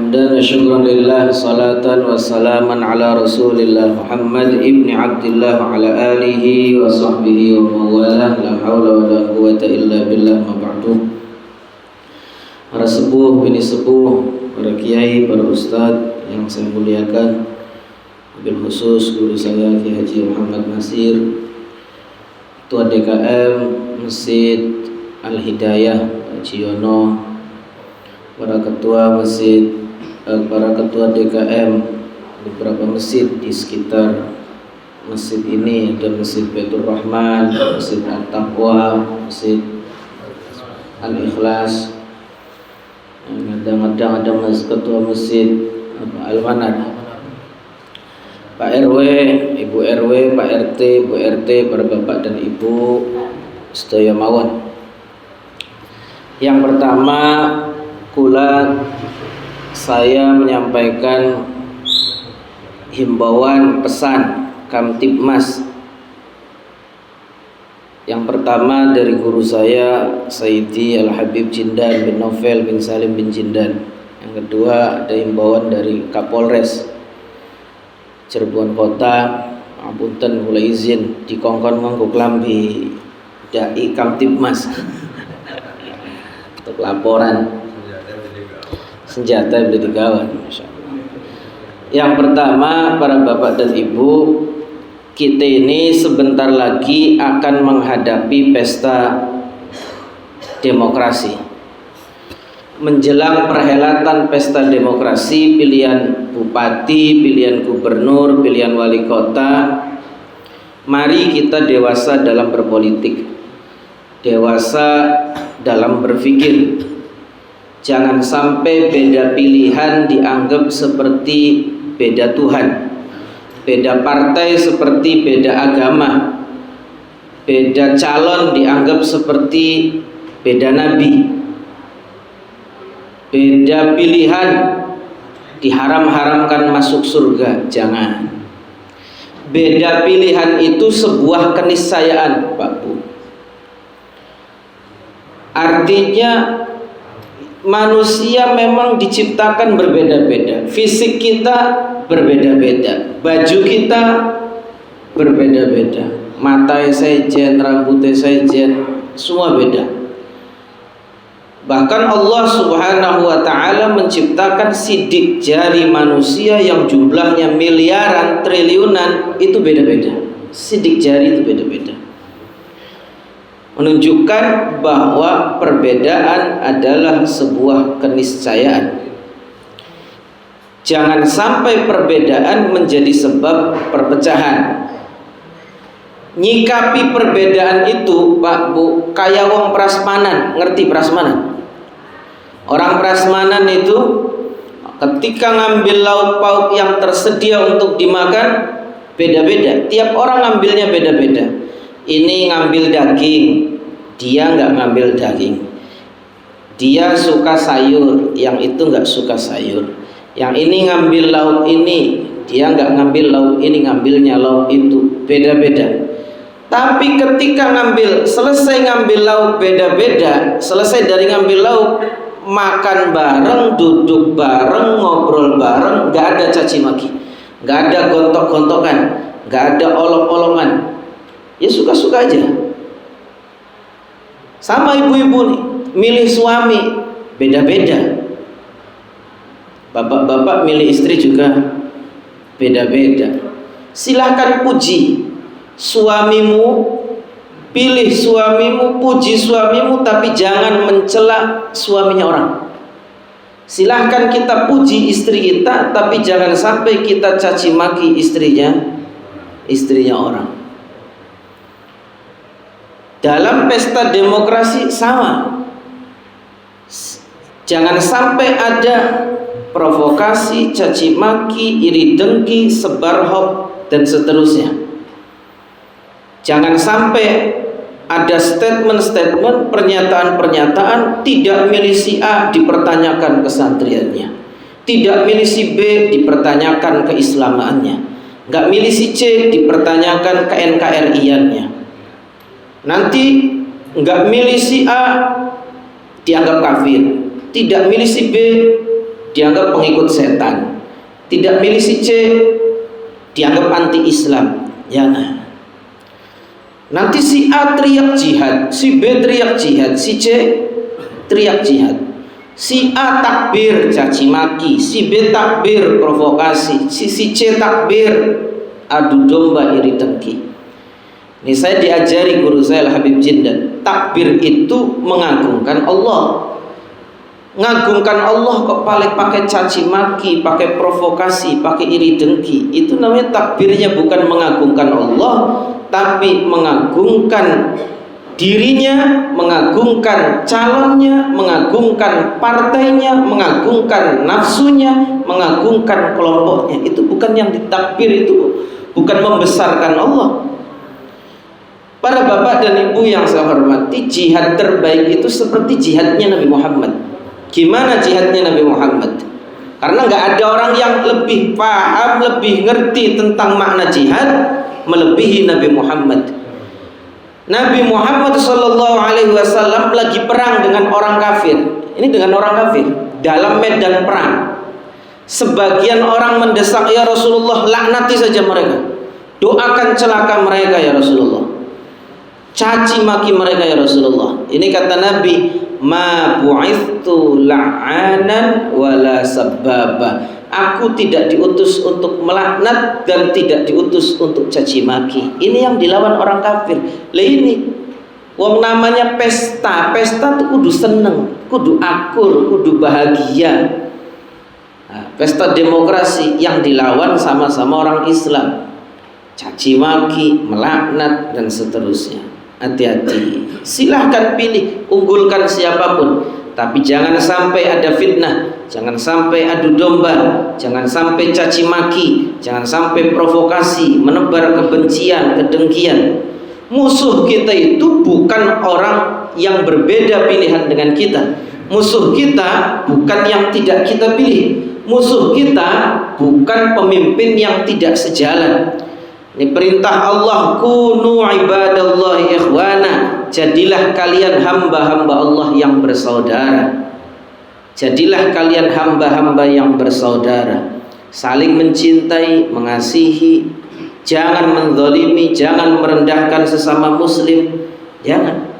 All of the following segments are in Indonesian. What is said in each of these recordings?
Hamdan wa syukran lillah, salatan wa salaman ala rasulillah Muhammad ibni Abdillah wa ala alihi wa sahbihi wa mawalah. La hawla wa la quwata illa billah, ma ba'du. Para sepuh, bini sepuh, para kiai, para ustadz yang saya muliakan, bil khusus guru saya Kiai Haji Muhammad Nasir, Ketua DKM Masjid Al-Hidayah Pak Ciono, para ketua masjid, para ketua DKM beberapa masjid di sekitar masjid ini, ada Masjid Baitur Rahman, Masjid At-Taqwa, Masjid Al-Ikhlas, kadang-kadang ada ketua masjid Al-Manad, Pak RW, Ibu RW, Pak RT, Bu RT, para bapak dan ibu sedaya mawon. Yang pertama, saya menyampaikan himbauan pesan Kamtibmas. Yang pertama dari guru saya Sayyidi Al-Habib Jindan bin Novel bin Salim bin Jindan. Yang kedua ada himbauan dari Kapolres Cirebon Kota, apunten mulai izin dikongkon nganggo klambi dai Kamtibmas untuk laporan senjata yang digawan. Yang pertama, para bapak dan ibu, kita ini sebentar lagi akan menghadapi pesta demokrasi. Menjelang perhelatan pesta demokrasi, pilihan bupati, pilihan gubernur, pilihan wali kota, mari kita dewasa dalam berpolitik, dewasa dalam berpikir. Jangan sampai beda pilihan dianggap seperti beda Tuhan, beda partai seperti beda agama, beda calon dianggap seperti beda nabi, beda pilihan diharam-haramkan masuk surga. Jangan. Beda pilihan itu sebuah keniscayaan, Pak Bu. Artinya manusia memang diciptakan berbeda-beda. Fisik kita berbeda-beda, baju kita berbeda-beda, mata sejen, rambutnya sejen, semua beda. Bahkan Allah Subhanahu wa ta'ala menciptakan sidik jari manusia yang jumlahnya miliaran, triliunan, itu beda-beda. Sidik jari itu beda-beda, menunjukkan bahwa perbedaan adalah sebuah keniscayaan. Jangan sampai perbedaan menjadi sebab perpecahan. Nyikapi perbedaan itu, Pak Bu, kayak wong prasmanan. Ngerti prasmanan? Orang prasmanan itu ketika ngambil lauk pauk yang tersedia untuk dimakan beda-beda. Tiap orang ngambilnya beda-beda. Ini ngambil daging, dia nggak ngambil daging. Dia suka sayur, yang itu nggak suka sayur. Yang ini ngambil lauk ini, dia nggak ngambil lauk ini, ngambilnya lauk itu. Beda-beda. Tapi ketika selesai ngambil lauk beda-beda, selesai dari ngambil lauk, makan bareng, duduk bareng, ngobrol bareng, nggak ada caci maki, nggak ada gontok-gontokan, nggak ada olok-olongan. Ya suka-suka aja. Sama ibu-ibu nih, milih suami beda-beda. Bapak-bapak milih istri juga beda-beda. Silahkan puji suamimu, pilih suamimu, puji suamimu, tapi jangan mencela suaminya orang. Silahkan kita puji istri kita, tapi jangan sampai kita caci maki istrinya orang. Dalam pesta demokrasi sama. Jangan sampai ada provokasi, caci maki, iri dengki, sebar hoax dan seterusnya. Jangan sampai ada statement-statement, pernyataan-pernyataan tidak milih si A dipertanyakan kesantriannya, tidak milih si B dipertanyakan keislamaannya, nggak milih si C dipertanyakan ke-NKRI-annya. Nanti nggak milih si A dianggap kafir, tidak milih si B dianggap pengikut setan. Tidak milih si C, dianggap anti Islam. Jangan. Nanti si A teriak jihad, si B teriak jihad, si C teriak jihad. Si A takbir caci maki, si B takbir provokasi, si C takbir adu domba iri dengki. Ini saya diajari guru saya Al-Habib Jindan, takbir itu mengagungkan Allah. Ngagungkan Allah kok pakai caci maki, pakai provokasi, pakai iri dengki. Itu namanya takbirnya bukan mengagungkan Allah, tapi mengagungkan dirinya, mengagungkan calonnya, mengagungkan partainya, mengagungkan nafsunya, mengagungkan kelompoknya. Itu bukan yang ditakbir, itu bukan membesarkan Allah. Para bapak dan ibu yang saya hormati, jihad terbaik itu seperti jihadnya Nabi Muhammad. Gimana jihadnya Nabi Muhammad? Karena nggak ada orang yang lebih paham, lebih ngerti tentang makna jihad melebihi Nabi Muhammad. Nabi Muhammad SAW lagi perang dengan orang kafir. Ini dengan orang kafir dalam medan perang. Sebagian orang mendesak, ya Rasulullah, laknati saja mereka, doakan celaka mereka ya Rasulullah, caci maki mereka ya Rasulullah. Ini kata Nabi, ma bu'ithtu la'anan wala sababa. Aku tidak diutus untuk melaknat dan tidak diutus untuk caci maki. Ini yang dilawan orang kafir. Lah ini wong namanya pesta. Pesta itu kudu seneng, kudu akur, kudu bahagia. Nah, pesta demokrasi yang dilawan sama-sama orang Islam, caci maki, melaknat dan seterusnya. Hati-hati. Silahkan pilih, unggulkan siapapun, tapi jangan sampai ada fitnah, jangan sampai adu domba, jangan sampai caci maki, jangan sampai provokasi, menebar kebencian, kedengkian. Musuh kita itu bukan orang yang berbeda pilihan dengan kita. Musuh kita bukan yang tidak kita pilih. Musuh kita bukan pemimpin yang tidak sejalan. Ini perintah Allah, kunu ibadallahi ikhwana. Jadilah kalian hamba-hamba Allah yang bersaudara. Jadilah kalian hamba-hamba yang bersaudara. Saling mencintai, mengasihi. Jangan menzalimi, jangan merendahkan sesama muslim. Jangan.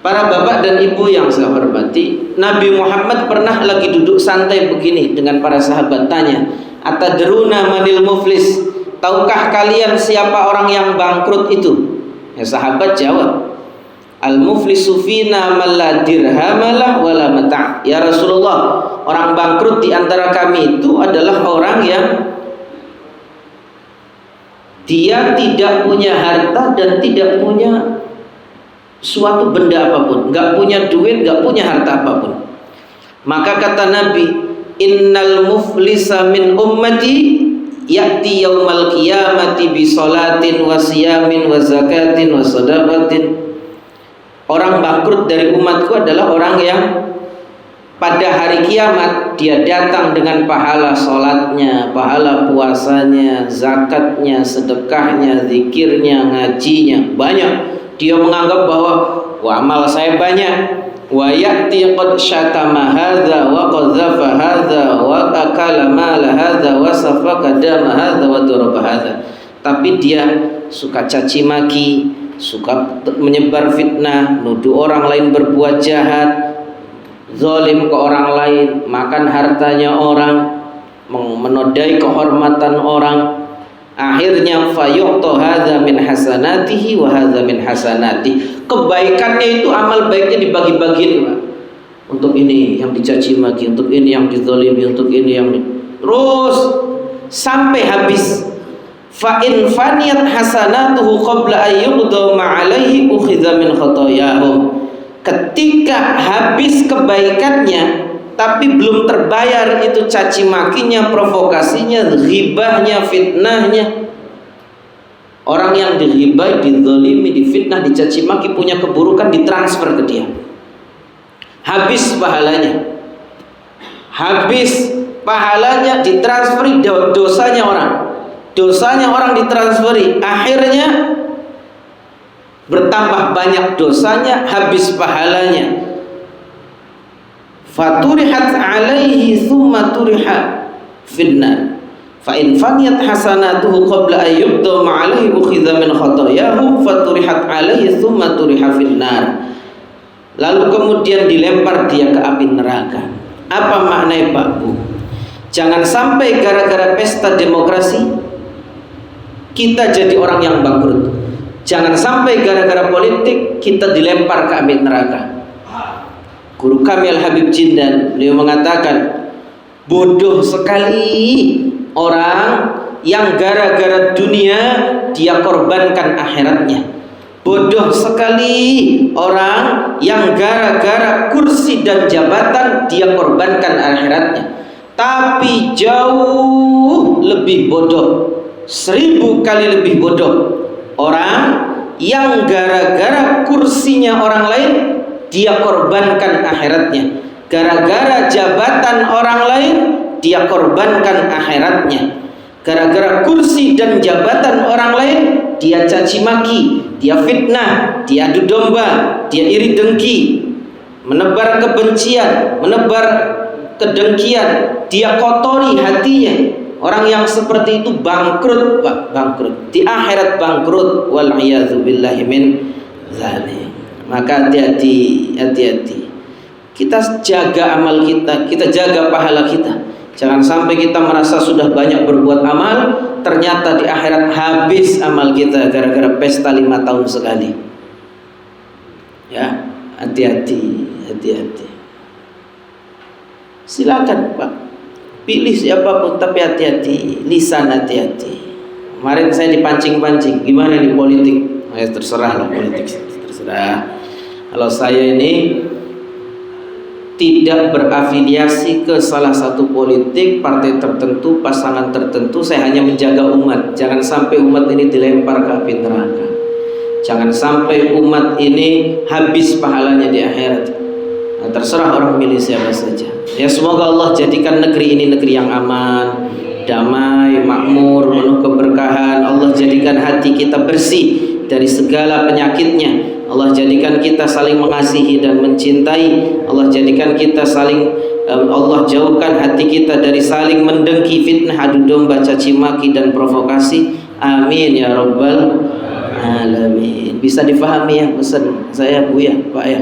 Para bapak dan ibu yang saya hormati, Nabi Muhammad pernah lagi duduk santai begini dengan para sahabat, tanya, atadruna manil muflis? Tahukah kalian siapa orang yang bangkrut itu? Ya, sahabat jawab, al-muflisu fina man la dirhamalah wala mata'. Ya Rasulullah, orang bangkrut di antara kami itu adalah orang yang dia tidak punya harta dan tidak punya suatu benda apapun, nggak punya duit, nggak punya harta apapun. Maka kata Nabi, innal muflisa min ummati ya'ti yaumal qiyamati bi salatin wa siyamin wa zakatin wa sadaqatin. Orang bangkrut dari umatku adalah orang yang pada hari kiamat dia datang dengan pahala salatnya, pahala puasanya, zakatnya, sedekahnya, zikirnya, ngajinya banyak. Dia menganggap bahwa amal saya banyak. Wa ya'ti qad syatama hadza wa qadzafa hadza wa akala mala hadza wa safaka dama hadza wa daraba hadza. Tapi dia suka caci maki, suka menyebar fitnah, nuduh orang lain berbuat jahat, zalim ke orang lain, makan hartanya orang, menodai kehormatan orang. Akhirnya fayuqta hadza min hasanatihi wa hadza min hasanati. Kebaikannya itu, amal baiknya dibagi-bagiin, Pak. Untuk ini yang dicaci maki, untuk ini yang dizalimi, untuk ini yang terus sampai habis. Fa in faniyat hasanatuhu qabla an yuqda ma alaihi ukhidha min khatayahum. Ketika habis kebaikannya tapi belum terbayar itu caci makinya, provokasinya, ghibahnya, fitnahnya. Orang yang dighibai, dizalimi, difitnah, dicaci maki, punya keburukan, ditransfer ke dia. Habis pahalanya. Habis pahalanya, ditransferi dosanya orang. Dosanya orang ditransferi. Akhirnya bertambah banyak dosanya, habis pahalanya. faturihat alaihi thumma turiha finnar fa in faniyat hasanatuhu qabla an yubda ma'alaihi ukhidha min khatayahu faturihat alaihi thumma turiha finnar. Lalu kemudian dilempar dia ke api neraka. Apa maknanya Pak Bu? Jangan sampai gara-gara pesta demokrasi kita jadi orang yang bangkrut. Jangan sampai gara-gara politik kita dilempar ke api neraka. Guru kami Al-Habib Jindan, beliau mengatakan, bodoh sekali orang yang gara-gara dunia dia korbankan akhiratnya. Bodoh sekali orang yang gara-gara kursi dan jabatan dia korbankan akhiratnya. Tapi jauh lebih bodoh, 1000 kali lebih bodoh orang yang gara-gara kursinya orang lain dia korbankan akhiratnya. Gara-gara jabatan orang lain dia korbankan akhiratnya. Gara-gara kursi dan jabatan orang lain dia caci maki, dia fitnah, dia adu domba, dia iri dengki, menebar kebencian, menebar kedengkian, dia kotori hatinya. Orang yang seperti itu bangkrut, Pak, bangkrut. Di akhirat bangkrut, wal iyadzu billahi min dzalik. Maka hati-hati, hati-hati. Kita jaga amal kita, kita jaga pahala kita. Jangan sampai kita merasa sudah banyak berbuat amal, ternyata di akhirat habis amal kita gara-gara pesta 5 tahun sekali. Ya, hati-hati, hati-hati. Silakan Pak, pilih siapapun, tapi hati-hati, lisan hati-hati. Kemarin saya dipancing-pancing, gimana nih politik? Terserah lah politik, terserah. Kalau saya ini tidak berafiliasi ke salah satu politik, partai tertentu, pasangan tertentu. Saya hanya menjaga umat. Jangan sampai umat ini dilempar ke api neraka. Jangan sampai umat ini habis pahalanya di akhirat. Nah, terserah orang milih siapa saja. Ya, semoga Allah jadikan negeri ini negeri yang aman, damai, makmur, penuh keberkahan. Allah jadikan hati kita bersih dari segala penyakitnya. Allah jadikan kita saling mengasihi dan mencintai. Allah jadikan kita saling Allah jauhkan hati kita dari saling mendengki, fitnah, adu domba, caci maki dan provokasi. Amin ya rabbal alamin. Bisa difahami ya pesan saya Bu ya, Pak ya?